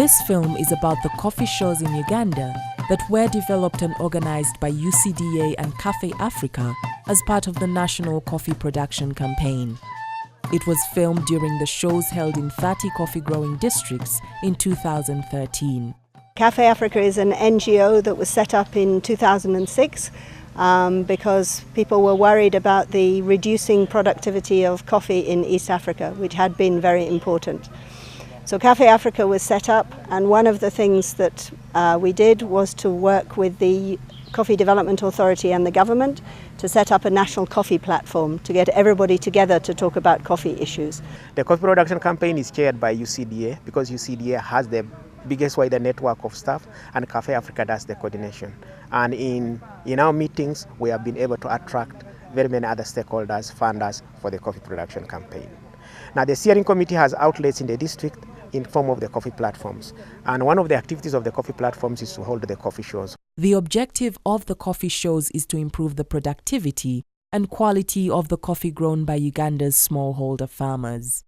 This film is about the coffee shows in Uganda that were developed and organized by UCDA and Cafe Africa as part of the National Coffee Production Campaign. It was filmed during the shows held in 30 coffee-growing districts in 2013. Cafe Africa is an NGO that was set up in 2006 because people were worried about the reducing productivity of coffee in East Africa, which had been very important. So Cafe Africa was set up, and one of the things that we did was to work with the Coffee Development Authority and the government to set up a national coffee platform to get everybody together to talk about coffee issues. The coffee production campaign is chaired by UCDA because UCDA has the biggest wider network of staff, and Cafe Africa does the coordination. And in our meetings, we have been able to attract very many other stakeholders, funders for the coffee production campaign. Now, the steering committee has outlets in the district in form of the coffee platforms. And one of the activities of the coffee platforms is to hold the coffee shows. The objective of the coffee shows is to improve the productivity and quality of the coffee grown by Uganda's smallholder farmers.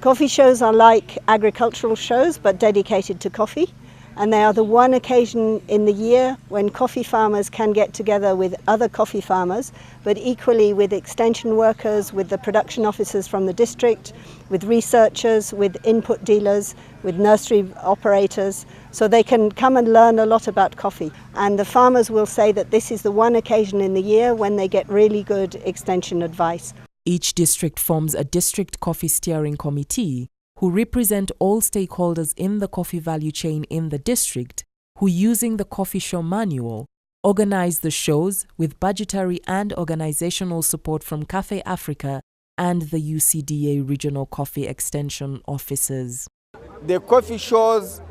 Coffee shows are like agricultural shows but dedicated to coffee, and they are the one occasion in the year when coffee farmers can get together with other coffee farmers, but equally with extension workers, with the production officers from the district, with researchers, with input dealers, with nursery operators, so they can come and learn a lot about coffee. And the farmers will say that this is the one occasion in the year when they get really good extension advice. Each district forms a district coffee steering committee who represent all stakeholders in the coffee value chain in the district, who, using the coffee show manual, organize the shows with budgetary and organizational support from Cafe Africa and the UCDA regional coffee extension offices. The coffee shows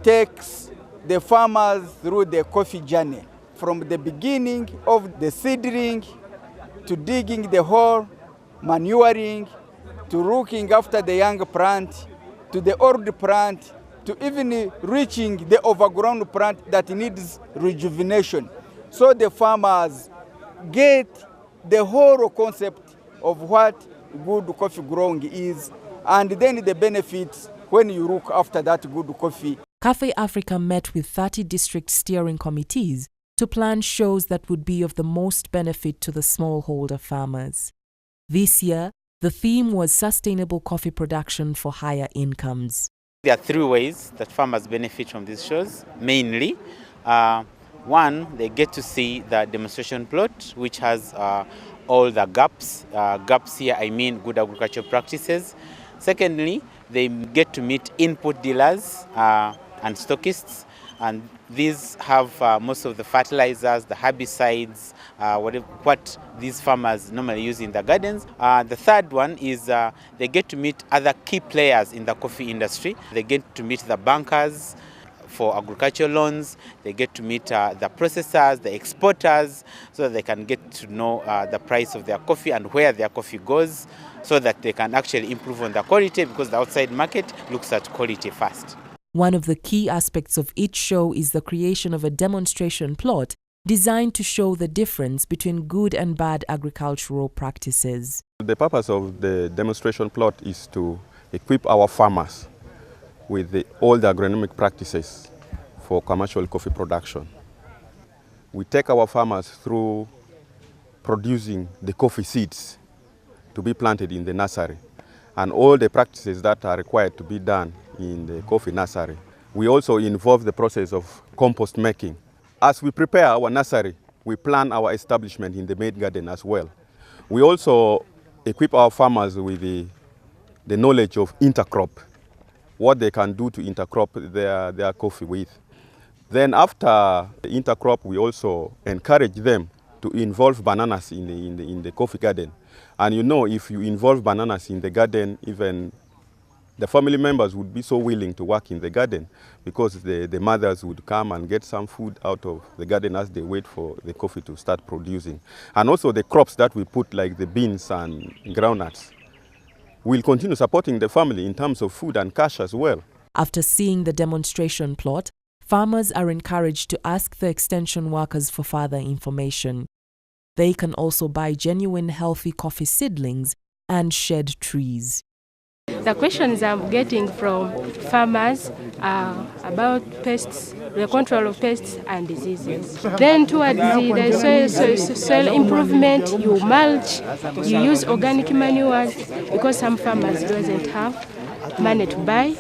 takes the farmers through the coffee journey, from the beginning of the seedling to digging the hole, manuring, to looking after the young plant, to the old plant, to even reaching the overgrown plant that needs rejuvenation. So the farmers get the whole concept of what good coffee growing is, and then the benefits when you look after that good coffee. Cafe Africa met with 30 district steering committees to plan shows that would be of the most benefit to the smallholder farmers. This year, the theme was sustainable coffee production for higher incomes. There are three ways that farmers benefit from these shows, mainly. One, they get to see the demonstration plot, which has all the gaps. Gaps here, I mean good agricultural practices. Secondly, they get to meet input dealers and stockists, and these have most of the fertilizers, the herbicides, what these farmers normally use in the gardens. The third one is they get to meet other key players in the coffee industry. They get to meet the bankers for agricultural loans. They get to meet the processors, the exporters, so that they can get to know the price of their coffee and where their coffee goes, so that they can actually improve on the quality, because the outside market looks at quality first. One of the key aspects of each show is the creation of a demonstration plot designed to show the difference between good and bad agricultural practices. The purpose of the demonstration plot is to equip our farmers with all the agronomic practices for commercial coffee production. We take our farmers through producing the coffee seeds to be planted in the nursery, and all the practices that are required to be done in the coffee nursery. We also involve the process of compost making. As we prepare our nursery, we plan our establishment in the main garden as well. We also equip our farmers with the knowledge of intercrop, what they can do to intercrop their coffee with. Then after the intercrop, we also encourage them to involve bananas in the coffee garden. And you know, if you involve bananas in the garden, even the family members would be so willing to work in the garden, because the mothers would come and get some food out of the garden as they wait for the coffee to start producing. And also the crops that we put, like the beans and groundnuts, will continue supporting the family in terms of food and cash as well. After seeing the demonstration plot, farmers are encouraged to ask the extension workers for further information. They can also buy genuine healthy coffee seedlings and shed trees. The questions I'm getting from farmers are about pests, the control of pests and diseases. Then towards the soil improvement, you mulch, you use organic manures, because some farmers doesn't have money to buy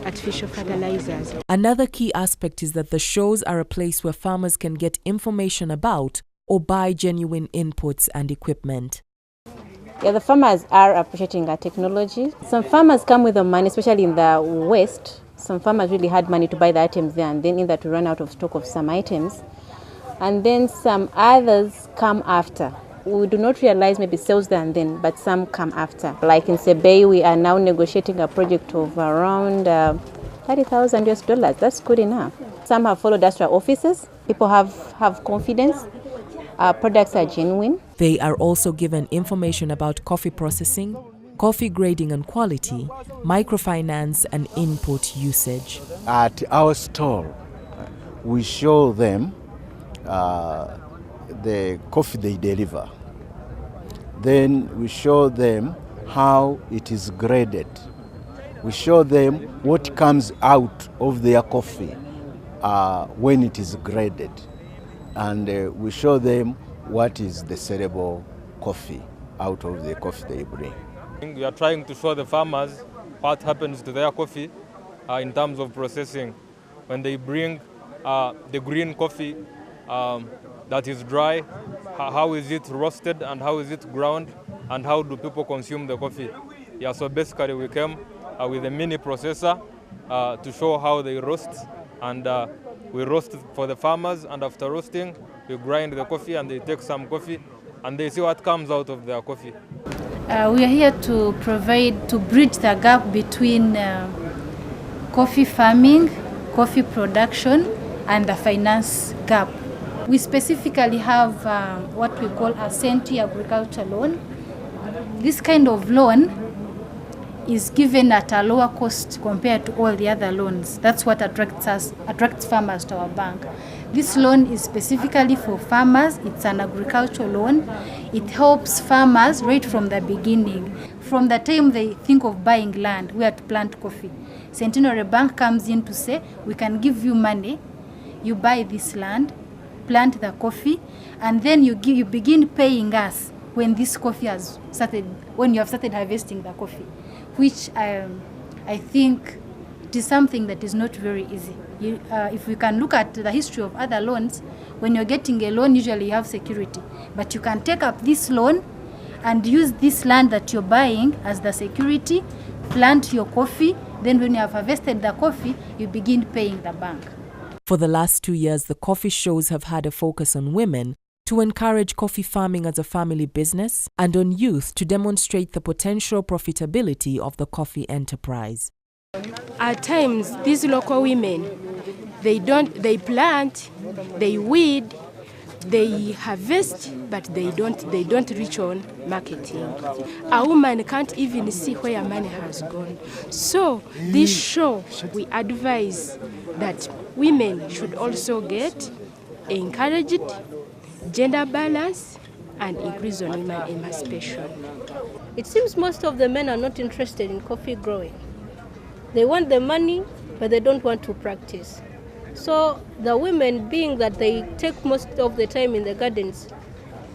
artificial fertilizers. Another key aspect is that the shows are a place where farmers can get information about or buy genuine inputs and equipment. Yeah, the farmers are appreciating our technology. Some farmers come with the money, especially in the West. Some farmers really had money to buy the items there, and then either to run out of stock of some items. And then some others come after. We do not realize maybe sales there and then, but some come after. Like in Sebei, we are now negotiating a project of around $30,000. That's good enough. Some have followed us to our offices. People have confidence. Our products are genuine. They are also given information about coffee processing, coffee grading and quality, microfinance and input usage. At our stall, we show them the coffee they deliver. Then we show them how it is graded. We show them what comes out of their coffee when it is graded. And we show them what is the sellable coffee out of the coffee they bring. We are trying to show the farmers what happens to their coffee in terms of processing. When they bring the green coffee that is dry, how is it roasted and how is it ground and how do people consume the coffee? Yeah, so basically we came with a mini processor to show how they roast, and we roast for the farmers, and after roasting we grind the coffee and they take some coffee and they see what comes out of their coffee. We are here to bridge the gap between coffee farming, coffee production and the finance gap. We specifically have what we call a Senti agriculture loan. This kind of loan is given at a lower cost compared to all the other loans. That's what attracts farmers to our bank. This loan is specifically for farmers. It's an agricultural loan. It helps farmers right from the beginning. From the time they think of buying land where to plant coffee, Centenary Bank comes in to say, we can give you money, you buy this land, plant the coffee, and then you begin paying us when this coffee has started, when you have started harvesting the coffee, which I think it is something that is not very easy. If we can look at the history of other loans, when you're getting a loan, usually you have security. But you can take up this loan and use this land that you're buying as the security, plant your coffee, then when you have harvested the coffee, you begin paying the bank. For the last 2 years, the coffee shows have had a focus on women to encourage coffee farming as a family business and on youth to demonstrate the potential profitability of the coffee enterprise. At times, these local women, they plant, they weed, they harvest, but they don't reach on marketing. A woman can't even see where money has gone. So this show, we advise that women should also get encouraged, gender balance, and increase on women emancipation. It seems most of the men are not interested in coffee growing. They want the money, but they don't want to practice. So the women, being that they take most of the time in the gardens,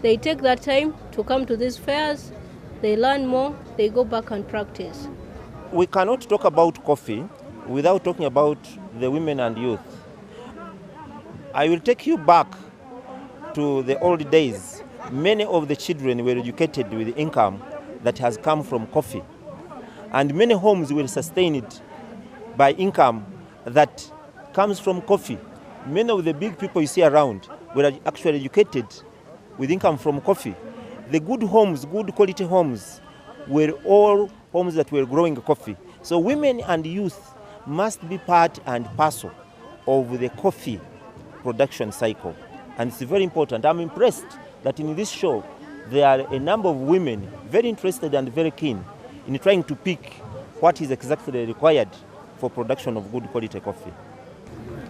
they take that time to come to these fairs, they learn more, they go back and practice. We cannot talk about coffee without talking about the women and youth. I will take you back to the old days. Many of the children were educated with income that has come from coffee. And many homes were sustained by income that comes from coffee. Many of the big people you see around were actually educated with income from coffee. The good homes, good quality homes, were all homes that were growing coffee. So women and youth must be part and parcel of the coffee production cycle. And it's very important. I'm impressed that in this show, there are a number of women very interested and very keen in trying to pick what is exactly required for production of good quality coffee.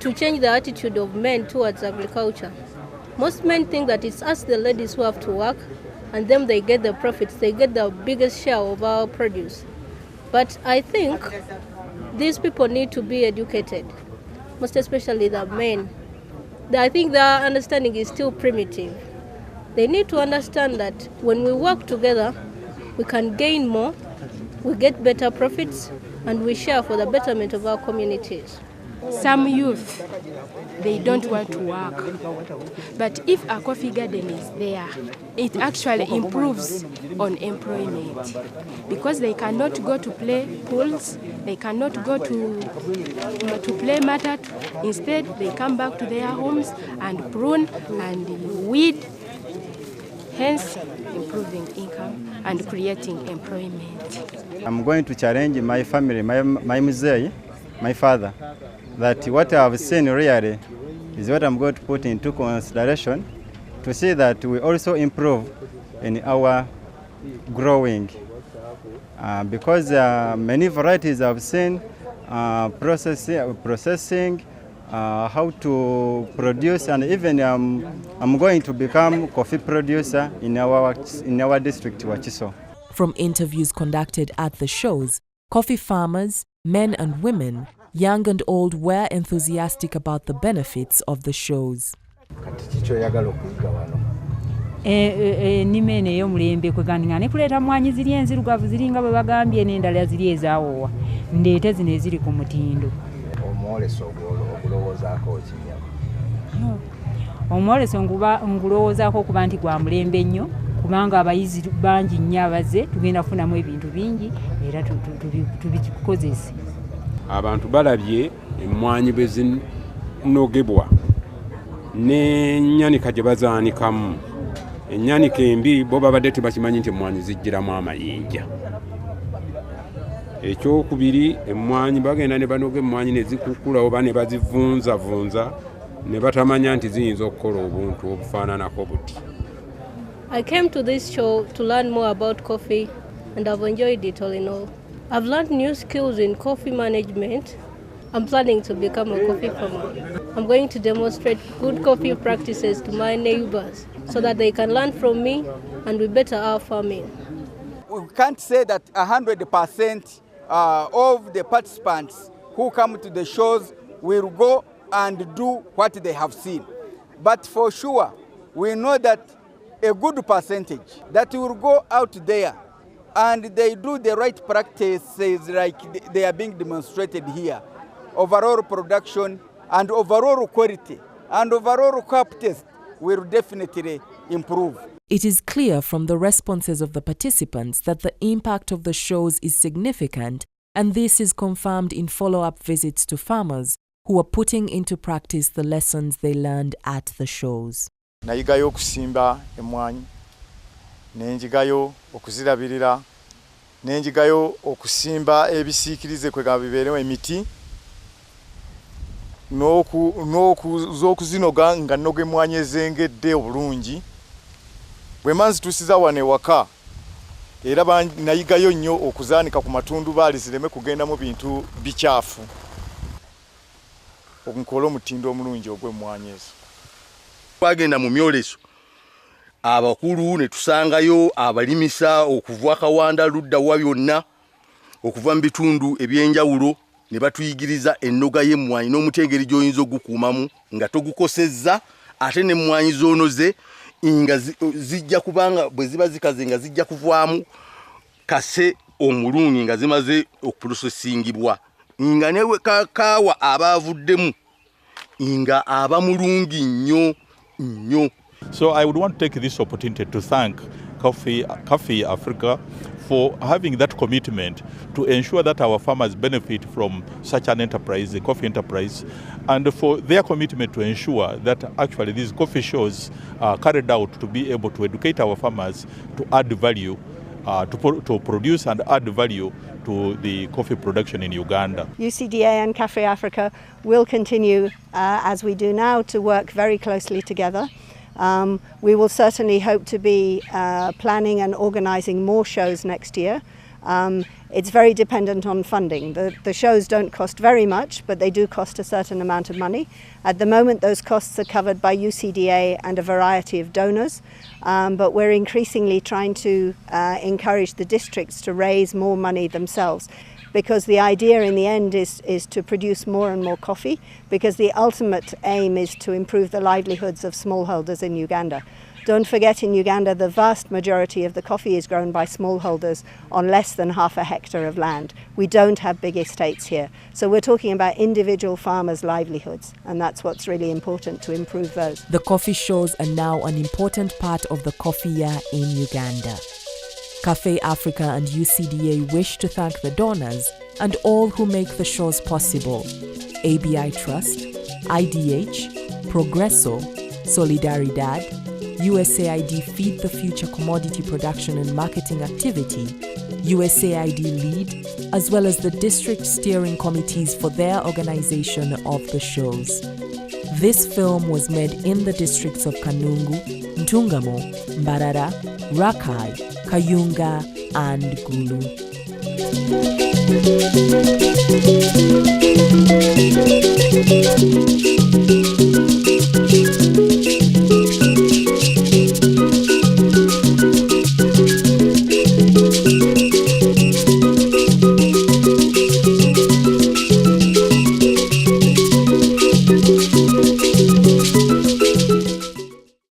To change the attitude of men towards agriculture. Most men think that it's us, the ladies, who have to work, and then they get the profits, they get the biggest share of our produce. But I think these people need to be educated, most especially the men. I think their understanding is still primitive. They need to understand that when we work together, we can gain more, we get better profits, and we share for the betterment of our communities. Some youth, they don't want to work. But if a coffee garden is there, it actually improves on employment. Because they cannot go to play pools, they cannot go to play matatu. Instead, they come back to their homes and prune and weed, hence improving income and creating employment. I'm going to challenge my family, my mzee, my father, that what I have seen really is what I'm going to put into consideration to see that we also improve in our growing. Because many varieties I've seen, processing, how to produce, and even I'm going to become coffee producer in our district, Wachiso. From interviews conducted at the shows, coffee farmers, men and women, young and old, were enthusiastic about the benefits of the shows. Nimene y'omulembe kwegandinga ne kuleta mwanyi ziri enzirugavu ziringa bwe bagambye n'endala ziri ezaawowa ndeete zino eziri ku mutindo. Omwoleso ogulowoozaako kinya? Omwoleso ngulowoozaako okuba nti gwa mulembe nnyo kubanga abayizi bangi nnyo abaze tugenda kufunamu ebintu bingi era tubikozese. Abantu balabye emmwanyi bwe zinogebwa n'ennyanika gye bazaanikamu. Ennyanika embi bo babadde tebakimanyi nti emmwanyi zijjiramu amayinja. Ekyokubiri, emmwanyi bagenda ne banoga emmwanyi ne zikukula oba ne bazivunzavunza ne batamanya nti ziyinza okukola obuntu obufaananako buti. I came to this show to learn more about coffee and I've enjoyed it all in all. I've learned new skills in coffee management. I'm planning to become a coffee farmer. I'm going to demonstrate good coffee practices to my neighbors so that they can learn from me and we better our farming. We can't say that 100% of the participants who come to the shows will go and do what they have seen. But for sure, we know that a good percentage that will go out there and they do the right practices like they are being demonstrated here. Overall production and overall quality and overall cup taste will definitely improve. It is clear from the responses of the participants that the impact of the shows is significant, and this is confirmed in follow-up visits to farmers who are putting into practice the lessons they learned at the shows. Nayigayo okusimba emmwanyi, nenjigayo okuzirabirira, nenjigayo okusimba ebisiikirize kwega bibeerewo emiti, n'okuzinoga nga nnoga emmwanyi ezengedde obulungi. Bwe manzituusiza wano ewaka era nayigayo nnyo okuzaanika ku matundubaali zireme kugendamu bintu bikyafu, onkole omutindo omulungi ogw'emmwanyi ezo. Twagenda mu myoleso abakulu ne tusangayo abalimisa okuva Kawanda ludda wa byonna okuva mu bitundu ebyenjawulo ne batuyigiriza ennoga y'emmwanyi n'omutegeri gy'oyinza ogukuumamu nga togukosezza ate n'emmwanyi zoonoze nga zijja kubanga bwe ziba zikaze nga zijja kuvaamu kase omulungi nga zimaze okuprocessingibwa nga newe kakaawa abaavuddemu nga aba mulungi nnyo. So I would want to take this opportunity to thank Coffee Africa for having that commitment to ensure that our farmers benefit from such an enterprise, the coffee enterprise, and for their commitment to ensure that actually these coffee shows are carried out to be able to educate our farmers to add value, to produce and add value to the coffee production in Uganda. UCDA and Cafe Africa will continue, as we do now, to work very closely together. We will certainly hope to be planning and organising more shows next year. It's very dependent on funding. The shows don't cost very much, but they do cost a certain amount of money. At the moment, those costs are covered by UCDA and a variety of donors, but we're increasingly trying to encourage the districts to raise more money themselves, because the idea in the end is to produce more and more coffee, because the ultimate aim is to improve the livelihoods of smallholders in Uganda. Don't forget, in Uganda, the vast majority of the coffee is grown by smallholders on less than half a hectare of land. We don't have big estates here. So we're talking about individual farmers' livelihoods, and that's what's really important, to improve those. The coffee shows are now an important part of the coffee year in Uganda. Cafe Africa and UCDA wish to thank the donors and all who make the shows possible: ABI Trust, IDH, Progresso, Solidaridad, USAID Feed the Future Commodity Production and Marketing Activity, USAID Lead, as well as the district steering committees for their organization of the shows. This film was made in the districts of Kanungu, Ntungamo, Mbarara, Rakai, Kayunga, and Gulu.